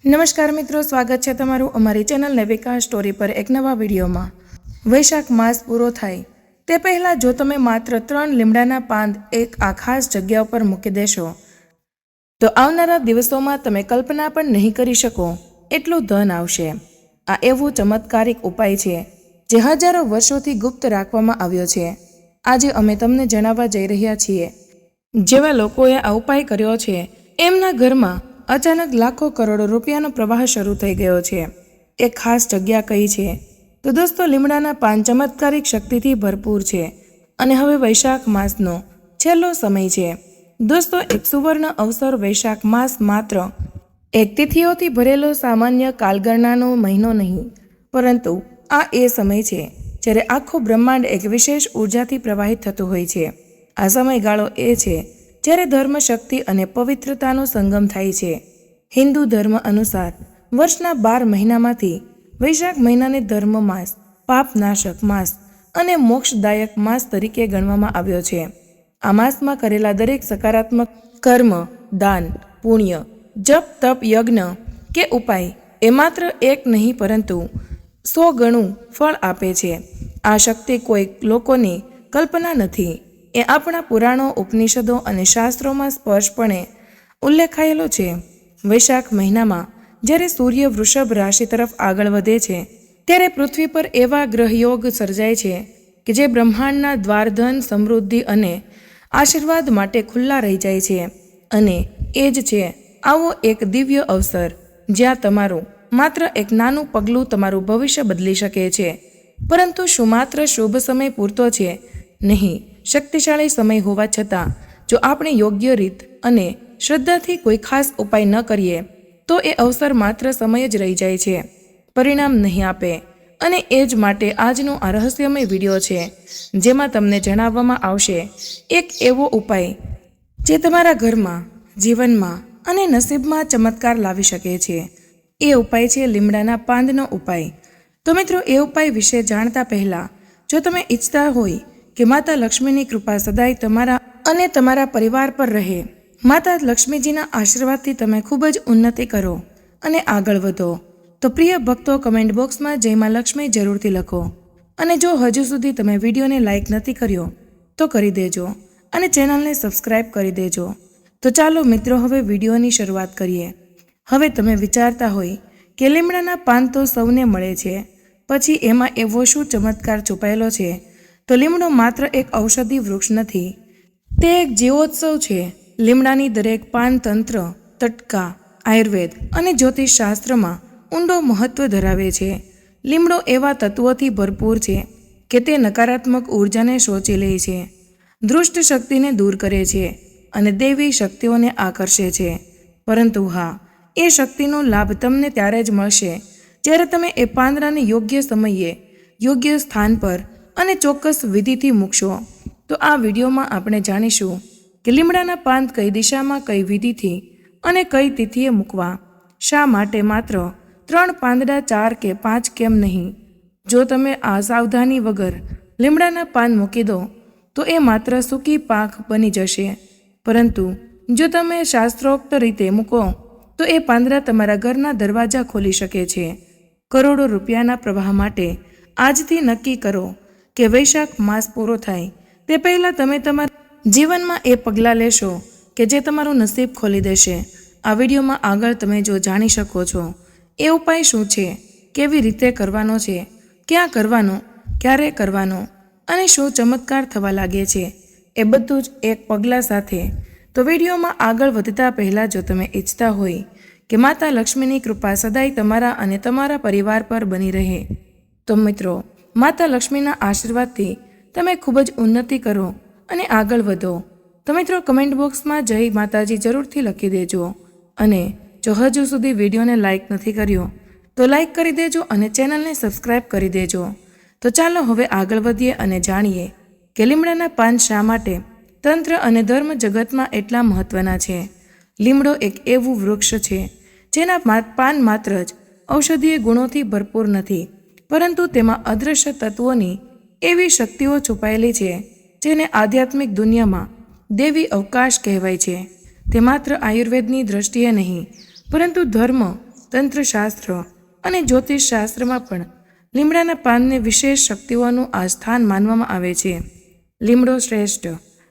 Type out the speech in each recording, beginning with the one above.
નમસ્કાર મિત્રો, સ્વાગત છે તમારું અમારી ચેનલ નેવિકા સ્ટોરી પર એક નવા વિડીયોમાં। વૈશાખ માસ પૂરો થાય તે પહેલાં જો તમે માત્ર 3 લીમડાના પાન એક આ ખાસ જગ્યા પર મૂકી દેશો તો આવનારા દિવસોમાં તમે કલ્પના પણ નહીં કરી શકો એટલું ધન આવશે। આ એવું ચમત્કારિક ઉપાય છે જે હજારો વર્ષોથી ગુપ્ત રાખવામાં આવ્યો છે। આજે અમે તમને જણાવવા જઈ રહ્યા છીએ। જેવા લોકોએ આ ઉપાય કર્યો છે એમના ઘરમાં અચાનક લાખો કરોડો રૂપિયાનો પ્રવાહ શરૂ થઈ ગયો છે। એક ખાસ જગ્યા કઈ છે તો દોસ્તો, લીમડાના પાન ચમત્કારિક શક્તિથી ભરપૂર છે અને હવે વૈશાખ માસનો છેલ્લો સમય છે। દોસ્તો, એક સુવર્ણ અવસર। વૈશાખ માસ માત્ર એક તિથિઓથી ભરેલો સામાન્ય કાલગણનાનો મહિનો નહીં, પરંતુ આ એ સમય છે જ્યારે આખું બ્રહ્માંડ એક વિશેષ ઉર્જાથી પ્રવાહિત થતું હોય છે। આ સમયગાળો એ છે જ્યારે ધર્મ, શક્તિ અને પવિત્રતાનો સંગમ થાય છે। હિન્દુ ધર્મ અનુસાર વર્ષના 12 મહિનામાંથી વૈશાખ મહિનાને ધર્મ માસ, પાપનાશક માસ અને મોક્ષદાયક માસ તરીકે ગણવામાં આવ્યો છે। આ માસમાં કરેલા દરેક સકારાત્મક કર્મ, દાન, પુણ્ય, જપ, તપ, યજ્ઞ કે ઉપાય એ માત્ર એક નહીં પરંતુ 100 ગણું ફળ આપે છે। આ શક્તિ કોઈ લોકોની કલ્પના નથી, એ આપણા પુરાણો, ઉપનિષદો અને શાસ્ત્રોમાં સ્પષ્ટપણે ઉલ્લેખાયેલો છે। વૈશાખ મહિનામાં જ્યારે સૂર્ય વૃષભ રાશિ તરફ આગળ વધે છે ત્યારે પૃથ્વી પર એવા ગ્રહયોગ સર્જાય છે કે જે બ્રહ્માંડના દ્વાર ધન, સમૃદ્ધિ અને આશીર્વાદ માટે ખુલ્લા રહી જાય છે। અને એ જ છે આવો એક દિવ્ય અવસર જ્યાં તમારું માત્ર એક નાનું પગલું તમારું ભવિષ્ય બદલી શકે છે। પરંતુ શું માત્ર શુભ સમય પૂરતો છે? નહીં, શક્તિશાળી સમય હોવા છતાં જો આપણે યોગ્ય રીત અને શ્રદ્ધાથી કોઈ ખાસ ઉપાય ન કરીએ તો એ અવસર માત્ર સમય જ રહી જાય છે, પરિણામ નહીં આપે। અને એ જ માટે આજનો આ રહસ્યમય વિડીયો છે જેમાં તમને જણાવવામાં આવશે એક એવો ઉપાય જે તમારા ઘરમાં, જીવનમાં અને નસીબમાં ચમત્કાર લાવી શકે છે। એ ઉપાય છે લીમડાના પાંદનો ઉપાય। તો મિત્રો, એ ઉપાય વિશે જાણતા પહેલાં જો તમે ઈચ્છતા હોય કે માતા લક્ષ્મીની કૃપા સદાય તમારા અને તમારા પરિવાર પર રહે, માતા લક્ષ્મીજીના આશીર્વાદથી તમે ખૂબ જ ઉન્નતિ કરો અને આગળ વધો, તો પ્રિય ભક્તો, કમેન્ટ બોક્સમાં જય માં લક્ષ્મી જરૂરથી લખો। અને જો હજુ સુધી તમે વિડીયોને લાઇક નથી કર્યો તો કરી દેજો અને ચેનલને સબસ્ક્રાઇબ કરી દેજો। તો ચાલો મિત્રો, હવે વિડીયોની શરૂઆત કરીએ। હવે તમે વિચારતા હોય કે લીમડાના પાન તો સૌને મળે છે, પછી એમાં એવો શું ચમત્કાર છુપાયેલો છે? તો લીમડો માત્ર એક ઔષધિ વૃક્ષ નથી, તે એક જીવોત્સવ છે। લીમડાની દરેક પાન તંત્ર, તટકા, આયુર્વેદ અને જ્યોતિષશાસ્ત્રમાં ઊંડો મહત્વ ધરાવે છે। લીમડો એવા તત્વોથી ભરપૂર છે કે તે નકારાત્મક ઉર્જાને શોષી લે છે, દુષ્ટ શક્તિને દૂર કરે છે અને દૈવી શક્તિઓને આકર્ષે છે। પરંતુ હા, એ શક્તિનો લાભ તમને ત્યારે જ મળશે જ્યારે તમે એ પાંદડાને યોગ્ય સમયે, યોગ્ય સ્થાન પર અને ચોક્કસ વિધિથી મૂકશો। તો આ વિડીયોમાં આપણે જાણીશું કે લીમડાના પાન કઈ દિશામાં, કઈ વિધિથી અને કઈ તિથિએ મૂકવા। શા માટે માત્ર 3 પાંદડા, 4 કે 5 કેમ નહીં? જો તમે આ સાવધાની વગર લીમડાના પાન મૂકી દો તો એ માત્ર સૂકી પાંખ બની જશે, પરંતુ જો તમે શાસ્ત્રોક્ત રીતે મૂકો તો એ પાંદડા તમારા ઘરના દરવાજા ખોલી શકે છે। કરોડો રૂપિયાના પ્રવાહ માટે આજથી નક્કી કરો કે વૈશાખ માસ પૂરો થાય તે પહેલાં તમે તમારા જીવનમાં એ પગલાં લેશો કે જે તમારું નસીબ ખોલી દેશે। આ વિડીયોમાં આગળ તમે જો જાણી શકો છો એ ઉપાય શું છે, કેવી રીતે કરવાનો છે, ક્યાં કરવાનો, ક્યારે કરવાનો અને શું ચમત્કાર થવા લાગે છે, એ બધું જ એક પગલાં સાથે। તો વિડીયોમાં આગળ વધતા પહેલાં જો તમે ઈચ્છતા હોય કે માતા લક્ષ્મીની કૃપા સદાય તમારા અને તમારા પરિવાર પર બની રહે, તો મિત્રો, માતા લક્ષ્મીના આશીર્વાદથી તમે ખૂબ જ ઉન્નતિ કરો અને આગળ વધો, તો મિત્રો કમેન્ટ બોક્સમાં જય માતાજી જરૂરથી લખી દેજો। અને જો હજુ સુધી વિડીયોને લાઇક નથી કર્યો તો લાઇક કરી દેજો અને ચેનલને સબસ્ક્રાઇબ કરી દેજો। તો ચાલો હવે આગળ વધીએ અને જાણીએ કે લીમડાના પાન શા માટે તંત્ર અને ધર્મ જગતમાં એટલા મહત્વના છે। લીમડો એક એવું વૃક્ષ છે જેના પાન માત્ર જ ઔષધીય ગુણોથી ભરપૂર નથી, પરંતુ તેમાં અદૃશ્ય તત્વોની એવી શક્તિઓ છુપાયેલી છે જેને આધ્યાત્મિક દુનિયામાં દેવી અવકાશ કહેવાય છે। તે માત્ર આયુર્વેદની દ્રષ્ટિએ નહીં પરંતુ ધર્મ, તંત્રશાસ્ત્ર અને જ્યોતિષશાસ્ત્રમાં પણ લીમડાના પાનને વિશેષ શક્તિઓનું આ સ્થાન માનવામાં આવે છે. લીમડો શ્રેષ્ઠ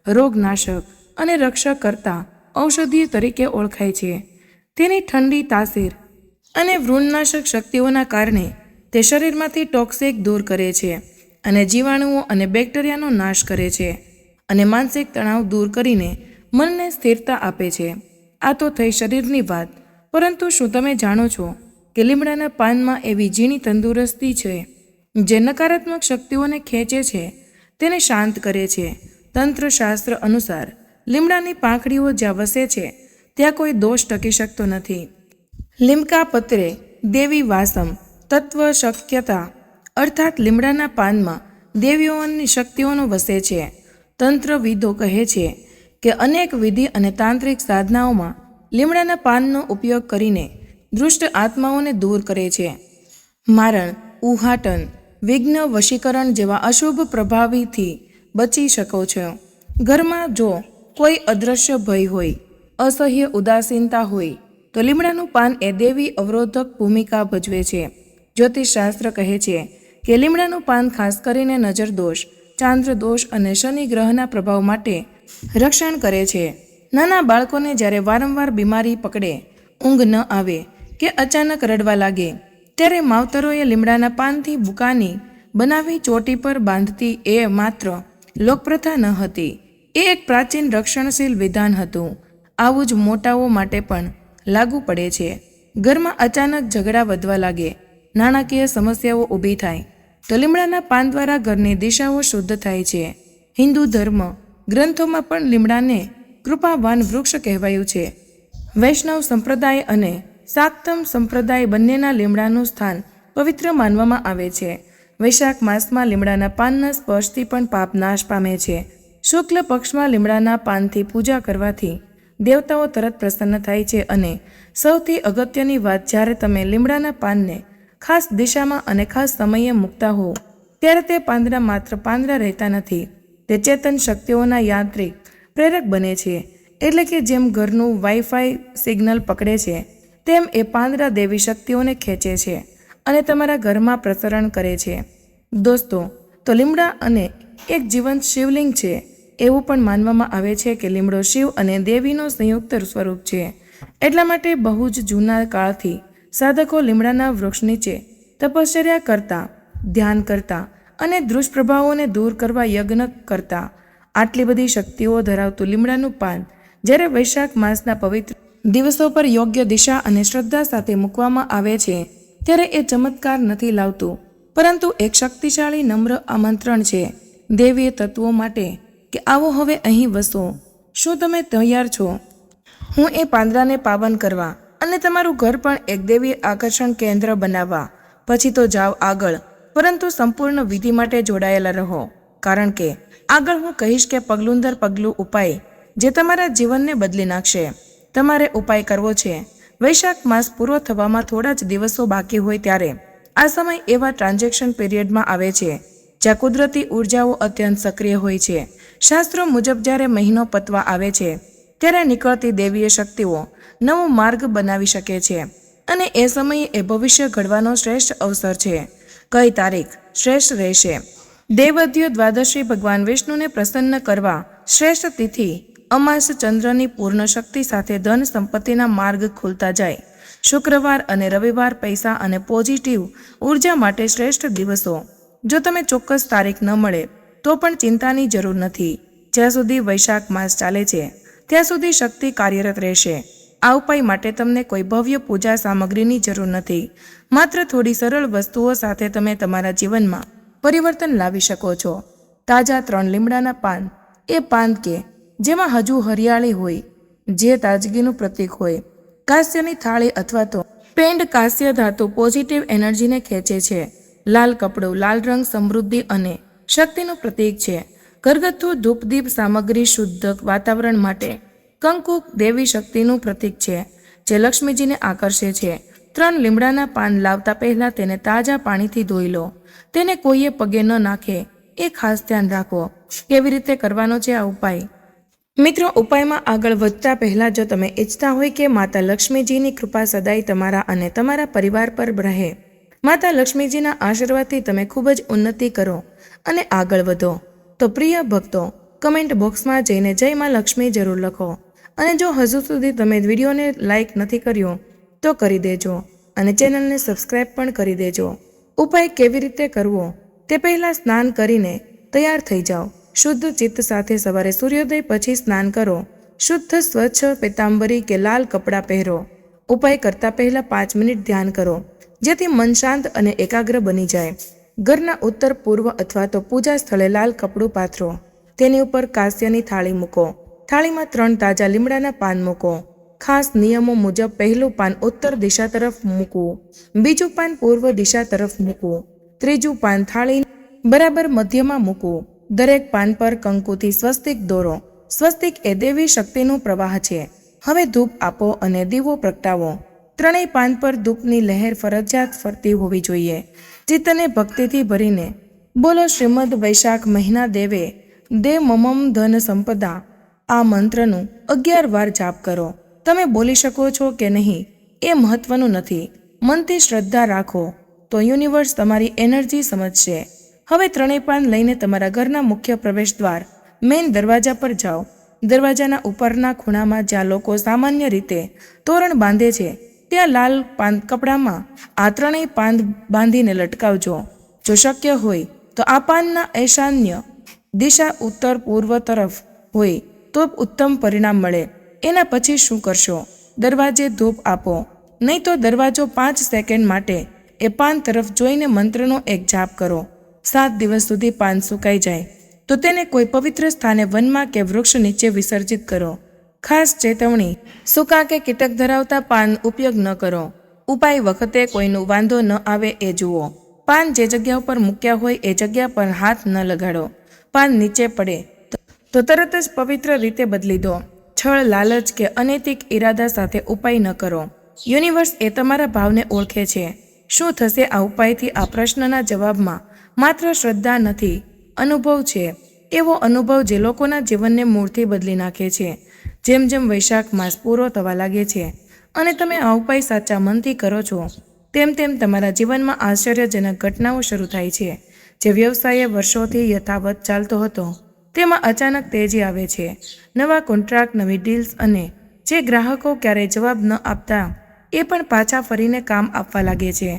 રોગનાશક અને રક્ષક કરતા ઔષધિ તરીકે ઓળખાય છે. તેની ઠંડી તાસીર અને વૃણનાશક શક્તિઓના કારણે તે શરીરમાંથી ટોક્સિક દૂર કરે છે અને જીવાણુઓ અને બેક્ટેરિયાનો નાશ કરે છે અને માનસિક તણાવ દૂર કરીને મનને સ્થિરતા આપે છે. આ તો થઈ શરીરની વાત, પરંતુ શું તમે જાણો છો કે લીમડાના પાનમાં એવી ઝીણી તંદુરસ્તી છે જે નકારાત્મક શક્તિઓને ખેંચે છે, તેને શાંત કરે છે. તંત્રશાસ્ત્ર અનુસાર લીમડાની પાંખડીઓ જ્યાં વસે છે ત્યાં કોઈ દોષ ટકી શકતો નથી. લીમકા પત્રે દેવી વાસમ તત્વ શક્યતા અર્થાત લીમડાના પાનમાં દેવીઓની શક્તિઓનો વસે છે. તંત્રવિદો કહે છે કે અનેક વિધિ અને તાંત્રિક સાધનાઓમાં લીમડાના પાનનો ઉપયોગ કરીને દુષ્ટ આત્માઓને દૂર કરે છે. મારણ, ઉહાટન, વિઘ્ન, વશીકરણ જેવા અશુભ પ્રભાવથી બચી શકો છો. ઘરમાં જો કોઈ અદૃશ્ય ભય હોય, અસહ્ય ઉદાસીનતા હોય તો લીમડાનું પાન એ દેવી અવરોધક ભૂમિકા ભજવે છે. જ્યોતિષશાસ્ત્ર કહે છે કે લીમડાનું પાન ખાસ કરીને નજર દોષ, ચાંદ્ર દોષ અને શનિ ગ્રહના પ્રભાવ માટે રક્ષણ કરે છે. નાના બાળકોને જ્યારે વારંવાર બીમારી પકડે, ઊંઘ ન આવે કે અચાનક રડવા લાગે ત્યારે માવતરોએ લીમડાના પાનથી બુકાની બનાવી ચોટી પર બાંધતી એ માત્ર લોકપ્રથા ન હતી, એ એક પ્રાચીન રક્ષણશીલ વિધાન હતું. આવું જ મોટાઓ માટે પણ લાગુ પડે છે. ઘરમાં અચાનક ઝઘડા વધવા લાગે, નાણાકીય સમસ્યાઓ ઊભી થાય તો લીમડાના પાન દ્વારા ઘરની દિશાઓ શુદ્ધ થાય છે. હિન્દુ ધર્મ ગ્રંથોમાં પણ લીમડાને કૃપાવાન વૃક્ષ કહેવાયું છે. વૈષ્ણવ સંપ્રદાય અને શાક્તમ સંપ્રદાય બંનેના લીમડાનું સ્થાન પવિત્ર માનવામાં આવે છે. વૈશાખ માસમાં લીમડાના પાનના સ્પર્શથી પણ પાપ નાશ પામે છે. શુક્લ પક્ષમાં લીમડાના પાનથી પૂજા કરવાથી દેવતાઓ તરત પ્રસન્ન થાય છે અને સૌથી અગત્યની વાત, જ્યારે તમે લીમડાના પાનને ખાસ દિશામાં અને ખાસ સમયે મૂકતા હો ત્યારે તે પાંદડા માત્ર પાંદડા રહેતા નથી, તે ચેતન શક્તિઓના યાંત્રિક પ્રેરક બને છે. એટલે કે જેમ ઘરનું વાઈફાઈ સિગ્નલ પકડે છે તેમ એ પાંદડા દેવી શક્તિઓને ખેંચે છે અને તમારા ઘરમાં પ્રસરણ કરે છે. દોસ્તો, તો લીમડા અને એક જીવંત શિવલિંગ છે. એવું પણ માનવામાં આવે છે કે લીમડો શિવ અને દેવીનો સંયુક્ત સ્વરૂપ છે. એટલા માટે બહુ જ જૂના કાળથી સાધકો લીમડાના વૃક્ષ નીચે તપશ્ચર્યા કરતા, ધ્યાન કરતા અને દુષ્પ્રભાવોને દૂર કરવા યજ્ઞ કરતા. આટલી બધી શક્તિઓ ધરાવતું લીમડાનું પાન જ્યારે વૈશાખ માસના પવિત્ર દિવસો પર યોગ્ય દિશા અને શ્રદ્ધા સાથે મૂકવામાં આવે છે ત્યારે એ ચમત્કાર નથી લાવતું, પરંતુ એક શક્તિશાળી નમ્ર આમંત્રણ છે દૈવીય તત્વો માટે કે આવો હવે અહીં વસો. શું તમે તૈયાર છો હું એ પાંદડાને પાવન કરવા અને તમારું ઘર પણ એક દૈવી આકર્ષણ કેન્દ્ર બનાવવા? પછી તો જાઓ આગળ, પરંતુ સંપૂર્ણ વિધિ માટે જોડાયેલા રહો, કારણ કે આગળ હું કહીશ કે પગલું દર પગલું ઉપાય જે તમારા જીવનને બદલી નાખશે. તમારે ઉપાય કરવો છે. વૈશાખ માસ પૂરો થવામાં થોડા જ દિવસો બાકી હોય ત્યારે આ સમય એવા ટ્રાન્ઝેક્શન પીરિયડમાં આવે છે જ્યાં કુદરતી ઉર્જાઓ અત્યંત સક્રિય હોય છે. શાસ્ત્રો મુજબ જ્યારે મહિનો પતવા આવે છે ત્યારે નીકળતી દૈવીય શક્તિઓ નવો માર્ગ બનાવી શકે છે અને એ સમયે એ ભવિષ્ય ઘડવાનો શ્રેષ્ઠ અવસર છે. કઈ તારીખ શ્રેષ્ઠ રહેશે? દૈવધ્ય દ્વાદશી ભગવાન વિષ્ણુને પ્રસન્ન કરવા શ્રેષ્ઠ તિથિ અમાસ, ચંદ્રની પૂર્ણ શક્તિ સાથે ધન સંપત્તિના માર્ગ ખુલતા જાય. શુક્રવાર અને રવિવાર પૈસા અને પોઝિટિવ ઉર્જા માટે શ્રેષ્ઠ દિવસો. જો તમે ચોક્કસ તારીખ ન મળે તો પણ ચિંતાની જરૂર નથી. જ્યાં સુધી વૈશાખ માસ ચાલે છે ત્યાં સુધી શક્તિ કાર્યરત રહેશે. આ ઉપાય માટે તમને કોઈ ભવ્ય પૂજા સામગ્રીની જરૂર નથી. માત્ર થોડી સરળ વસ્તુઓ સાથે તમે તમારા જીવનમાં પરિવર્તન લાવી શકો છો. તાજા 3 લીમડાના પાન એ પાન કે જેમાં હજુ હરિયાળી હોય, જે તાજગીનું પ્રતીક હોય. કાંસ્યની થાળી અથવા તો પેન્ડ કાંસ્ય ધાતુ પોઝિટિવ એનર્જીને ખેંચે છે. લાલ કપડું, લાલ રંગ સમૃદ્ધિ અને શક્તિનું પ્રતીક છે. ઘરગથ્થુ ધૂપદીપ સામગ્રી શુદ્ધ વાતાવરણ માટે. કંકુ દેવી શક્તિનું પ્રતીક છે જે લક્ષ્મીજીને આકર્ષે છે. 3 લીમડાના પાન લાવતા પહેલા તેને તાજા પાણીથી ધોઈ લો. તેને કોઈએ પગે ન નાખે એ ખાસ ધ્યાન રાખો. કેવી રીતે કરવાનો છે આ ઉપાય? મિત્રો, ઉપાયમાં આગળ વધતા પહેલાં જો તમે ઈચ્છતા હોય કે માતા લક્ષ્મીજીની કૃપા સદાય તમારા અને તમારા પરિવાર પર રહે, માતા લક્ષ્મીજીના આશીર્વાદથી તમે ખૂબ જ ઉન્નતિ કરો અને આગળ વધો, તો પ્રિય ભક્તો, કમેન્ટ બોક્સમાં જઈને જય માં લક્ષ્મી જરૂર લખો. અને જો હજુ સુધી તમે વિડીયોને લાઇક નથી કર્યો તો કરી દેજો અને ચેનલને સબસ્ક્રાઇબ પણ કરી દેજો. ઉપાય કેવી રીતે કરવો તે પહેલાં સ્નાન કરીને તૈયાર થઈ જાઓ. શુદ્ધ ચિત્ત સાથે સવારે સૂર્યોદય પછી સ્નાન કરો. શુદ્ધ સ્વચ્છ પીતાંબરી કે લાલ કપડાં પહેરો. ઉપાય કરતા પહેલાં 5 મિનિટ ધ્યાન કરો, જેથી મન શાંત અને એકાગ્ર બની જાય. ઘરના ઉત્તર પૂર્વ અથવા તો પૂજા સ્થળે લાલ કપડું પાથરો. તેની ઉપર કાંસ્યની થાળી મૂકો. થાળીમાં 3 તાજા લીમડાના પાન મૂકો. ખાસ નિયમો મુજબ પહેલું પાન ઉત્તર દિશા તરફ મૂકવું, બીજું પાન પૂર્વ દિશા તરફ મૂકવું, ત્રીજું પાન થાળી બરાબર મધ્યમાં મૂકવું. દરેક પાન પર કંકુથી સ્વસ્તિક દોરો. સ્વસ્તિક એ દેવી શક્તિનું પ્રવાહ છે. હવે ધૂપ આપો અને દીવો પ્રગટાવો. ત્રણેય પાન પર ધૂપની લહેર ફરજિયાત ફરતી હોવી જોઈએ. ચિત્તને ભક્તિથી ભરીને બોલો શ્રીમદ વૈશાખ મહિના દેવે દે મમમ ધન સંપદા આ મંત્રનું 11 વાર જાપ કરો. તમે બોલી શકો છો કે નહીં એ મહત્વનું નથી. મનથી શ્રદ્ધા રાખો તો યુનિવર્સ તમારી એનર્જી સમજશે. હવે ત્રણેય પાન લઈને તમારા ઘરના મુખ્ય પ્રવેશ દ્વાર મેઇન દરવાજા પર જાઓ. દરવાજાના ઉપરના ખૂણામાં જ્યાં લોકો સામાન્ય રીતે તોરણ બાંધે છે, ત્યાં લાલ કપડામાં આ ત્રણેય પાન બાંધીને લટકાવજો. જો શક્ય હોય તો આ પાનના ઈશાન્ય દિશા ઉત્તર પૂર્વ તરફ હોય તો ઉત્તમ પરિણામ મળે. એના પછી શું કરશો? દરવાજે ધૂપ આપો, નહીં તો દરવાજો 5 સેકન્ડ માટે એ પાન તરફ જોઈને મંત્રનો એક જાપ કરો. 7 દિવસ સુધી પાન સુકાઈ જાય તો તેને કોઈ પવિત્ર સ્થાને વનમાં કે વૃક્ષ નીચે વિસર્જિત કરો. ખાસ ચેતવણી, સૂકા કે કીટક ધરાવતા પાન ઉપયોગ ન કરો. ઉપાય વખતે કોઈનું વાંધો ન આવે એ જુઓ. પાન જે જગ્યા ઉપર મૂક્યા હોય એ જગ્યા પર હાથ ન લગાડો. પાન નીચે પડે તો તરત જ પવિત્ર રીતે બદલી દો. છળ, લાલચ કે અનૈતિક ઈરાદા સાથે ઉપાય ન કરો. યુનિવર્સ એ તમારા ભાવને ઓળખે છે. શું થશે આ ઉપાયથી? આ પ્રશ્નના જવાબમાં માત્ર શ્રદ્ધા નથી, અનુભવ છે. એવો અનુભવ જે લોકોના જીવનને મૂળથી બદલી નાખે છે. જેમ જેમ વૈશાખ માસ પૂરો થવા લાગે છે અને તમે આ ઉપાય સાચા મનથી કરો છો, તેમ તેમ તમારા જીવનમાં આશ્ચર્યજનક ઘટનાઓ શરૂ થાય છે. જે વ્યવસાય વર્ષોથી યથાવત ચાલતો હતો તેમાં અચાનક તેજી આવે છે. નવા કોન્ટ્રાક્ટ, નવી ડીલ્સ અને જે ગ્રાહકો ક્યારેય જવાબ ન આપતા એ પણ પાછા ફરીને કામ આપવા લાગે છે.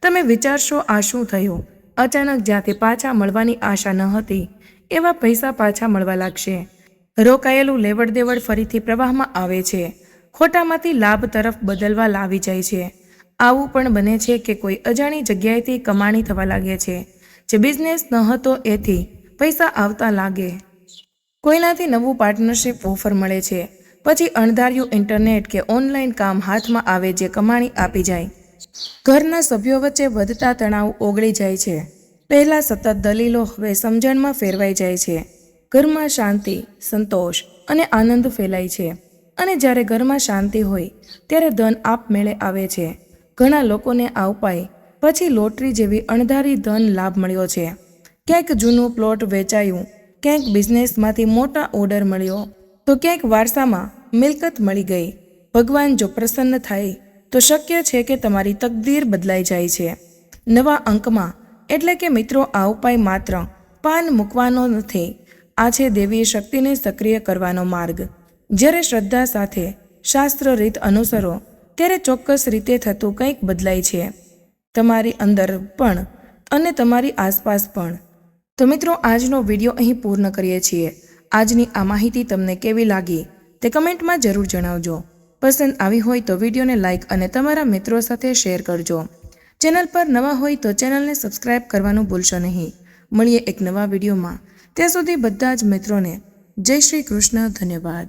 તમે વિચારશો આ શું થયું? અચાનક જ્યાંથી પાછા મળવાની આશા ન હતી એવા પૈસા પાછા મળવા લાગશે. રોકાયેલું લેવડ દેવડ ફરીથી પ્રવાહમાં આવે છે. ખોટામાંથી લાભ તરફ બદલવા લાવી જાય છે. આવું પણ બને છે કે કોઈ અજાણી જગ્યાએથી કમાણી થવા લાગે છે. જે બિઝનેસ ન હતો એથી પૈસા આવતા લાગે. કોઈનાથી નવું પાર્ટનરશિપ ઓફર મળે છે. પછી અણધાર્યું ઇન્ટરનેટ કે ઓનલાઈન કામ હાથમાં આવે જે કમાણી આપી જાય. ઘરના સભ્યો વચ્ચે વધતા તણાવ ઓગળી જાય છે. પહેલાં સતત દલીલો હવે સમજણમાં ફેરવાઈ જાય છે. ઘરમાં શાંતિ, સંતોષ અને આનંદ ફેલાય છે. અને જ્યારે ઘરમાં શાંતિ હોય ત્યારે ધન આપમેળે આવે છે. ઘણા લોકોને આ ઉપાય પછી લોટરી જેવી અણધારી ધન લાભ મળ્યો છે. ક્યાંક જૂનું પ્લોટ વેચાયું, ક્યાંક બિઝનેસમાંથી મોટા ઓર્ડર મળ્યો, તો ક્યાંક વારસામાં મિલકત મળી ગઈ. ભગવાન જો પ્રસન્ન થાય તો શક્ય છે કે તમારી તકદીર બદલાઈ જાય છે. નવા અંકમાં એટલે કે મિત્રો, આ ઉપાય માત્ર પાન મૂકવાનો નથી. આ છે દેવીય શક્તિને સક્રિય કરવાનો માર્ગ. જ્યારે શ્રદ્ધા સાથે શાસ્ત્ર રીત અનુસરો ત્યારે ચોક્કસ રીતે થતું કંઈક બદલાય છે, તમારી અંદર પણ અને તમારી આસપાસ પણ. તો મિત્રો, આજનો વિડીયો અહીં પૂર્ણ કરીએ છીએ. આજની આ માહિતી તમને કેવી લાગી તે કમેન્ટમાં જરૂર જણાવજો. પસંદ આવી હોય તો વિડીયોને લાઇક અને તમારા મિત્રો સાથે શેર કરજો. ચેનલ પર નવા હોય તો ચેનલને સબસ્ક્રાઇબ કરવાનું ભૂલશો નહીં. મળીએ એક નવા વિડીયોમાં. ત્યાં સુધી બધા જ મિત્રોને જય શ્રી કૃષ્ણ. ધન્યવાદ.